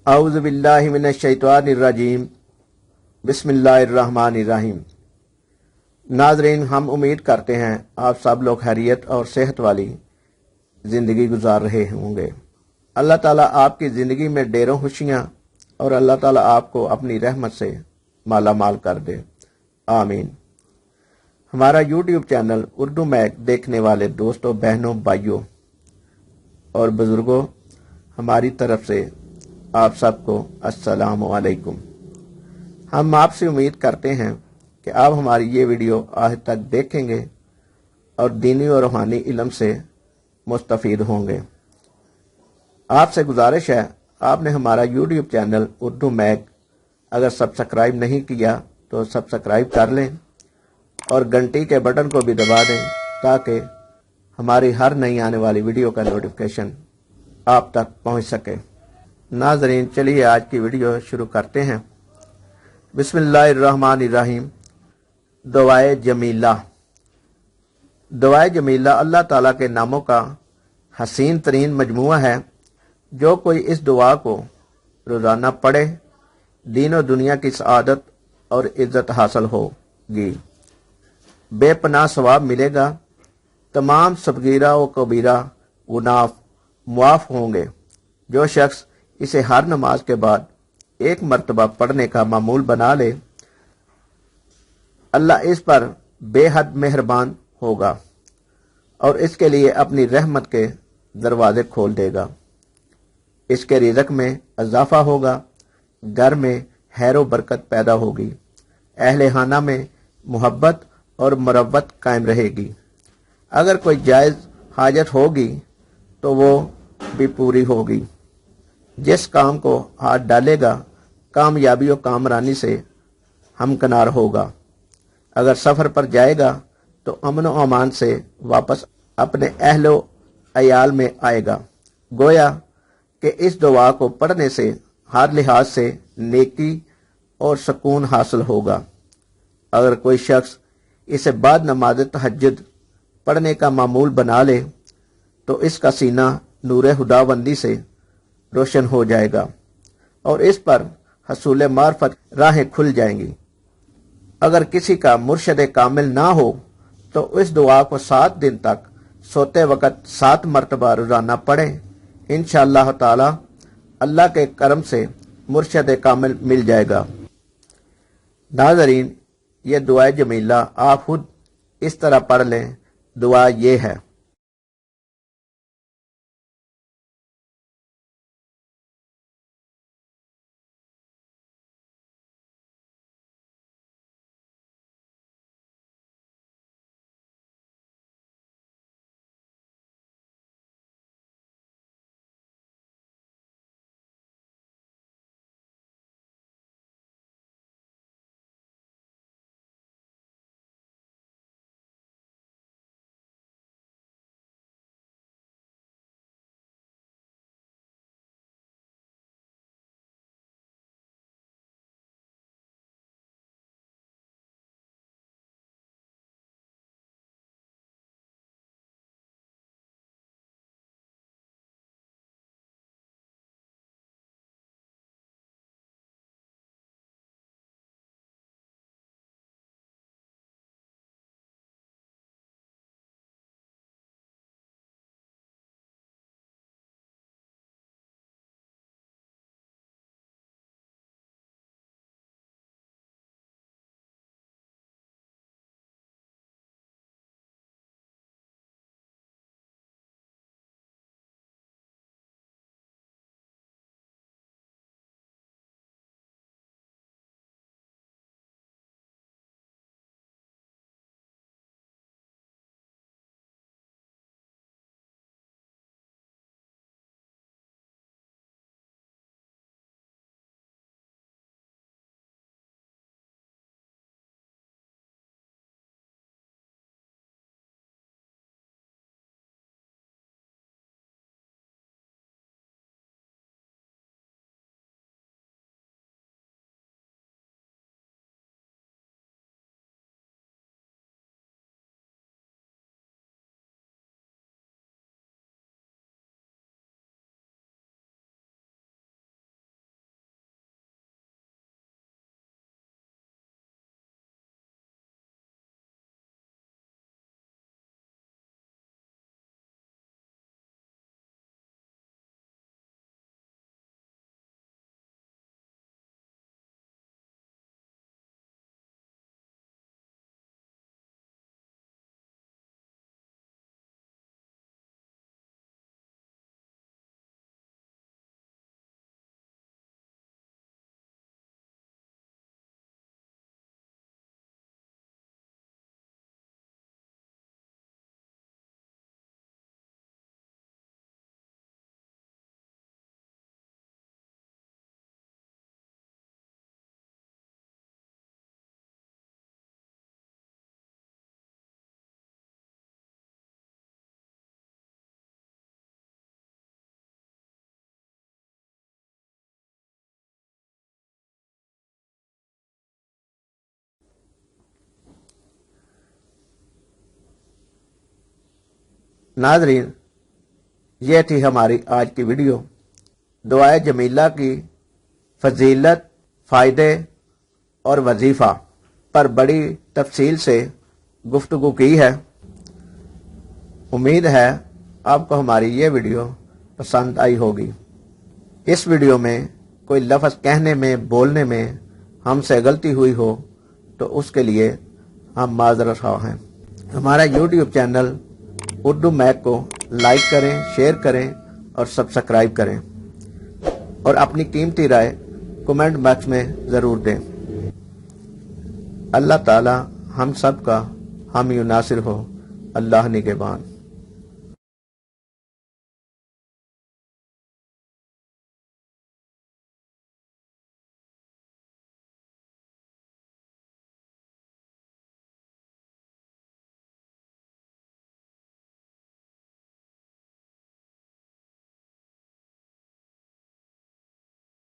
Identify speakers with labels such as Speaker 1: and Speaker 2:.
Speaker 1: औज़ु बिल्लाहि मिनश शैतानिर रजीम। बिस्मिल्लाहिर्रहमानिर्रहीम। नाज़रीन, हम उम्मीद करते हैं आप सब लोग खैरियत और सेहत वाली ज़िंदगी गुजार रहे होंगे। अल्लाह ताला आपकी ज़िंदगी में ढेरों खुशियाँ और अल्लाह ताला आपको अपनी रहमत से माला माल कर दे, आमीन। हमारा यूट्यूब चैनल उर्दू मैक देखने वाले दोस्तों, बहनों, भाइयों और बुज़ुर्गों, हमारी तरफ से आप सबको अस्सलामु अलैकुम। हम आपसे उम्मीद करते हैं कि आप हमारी ये वीडियो आज तक देखेंगे और दीनी और रूहानी इल्म से मुस्तफ़ीद होंगे। आपसे गुजारिश है, आपने हमारा यूट्यूब चैनल उर्दू मैक अगर सब्सक्राइब नहीं किया तो सब्सक्राइब कर लें और घंटी के बटन को भी दबा दें ताकि हमारी हर नई आने वाली वीडियो का नोटिफिकेशन आप तक पहुंच सके। नाज़रीन, चलिए आज की वीडियो शुरू करते हैं। बिस्मिल्लाहिर्रहमानिर्रहीम। दुआए जमीला। दुआए जमीला अल्लाह ताला के नामों का हसीन तरीन मजमुआ है। जो कोई इस दुआ को रोज़ाना पढ़े, दीन और दुनिया की सआदत और इज्जत हासिल होगी, बेपनाह सवाब मिलेगा, तमाम सगीरा व कबीरा गुनाह मुआफ़ होंगे। जो शख्स इसे हर नमाज के बाद एक मर्तबा पढ़ने का मामूल बना ले, अल्लाह इस पर बेहद मेहरबान होगा और इसके लिए अपनी रहमत के दरवाजे खोल देगा। इसके रिज़्क़ में इजाफा होगा, घर में खैर व बरकत पैदा होगी, अहले खाना में मोहब्बत और मरवत कायम रहेगी। अगर कोई जायज़ हाजत होगी तो वो भी पूरी होगी। जिस काम को हाथ डालेगा, कामयाबी और कामरानी से हमकनार होगा। अगर सफ़र पर जाएगा तो अमन व अमान से वापस अपने अहलो अयाल में आएगा। गोया कि इस दुआ को पढ़ने से हर लिहाज से नेकी और सुकून हासिल होगा। अगर कोई शख्स इसे बाद नमाज तहज्जुद पढ़ने का मामूल बना ले तो इसका सीना नूर खुदाबंदी से रोशन हो जाएगा और इस पर हसूल मार्फत राहें खुल जाएंगी। अगर किसी का मुर्शद कामिल ना हो तो इस दुआ को 7 दिन तक सोते वक्त 7 मरतबा रोजाना पढ़ें। इंशाअल्लाह ताला अल्लाह के करम से मुर्शद कामिल मिल जाएगा। नाज़रीन, ये दुआ जमीला आप खुद इस तरह पढ़ लें। दुआ ये है: नाज़रीन, ये थी हमारी आज की वीडियो। दुआए जमीला की फजीलत, फ़ायदे और वजीफ़ा पर बड़ी तफसील से गुफ्तगू की है। उम्मीद है आपको हमारी ये वीडियो पसंद आई होगी। इस वीडियो में कोई लफ्ज़ कहने में, बोलने में हमसे गलती हुई हो तो उसके लिए हम माज़रत ख़्वाह हैं। हमारा यूट्यूब चैनल उर्दू मैक को लाइक करें, शेयर करें और सब्सक्राइब करें और अपनी कीमती राय कमेंट बॉक्स में ज़रूर दें। अल्लाह ताला हम सब का हामी नासिर हो। अल्लाह निगहबान।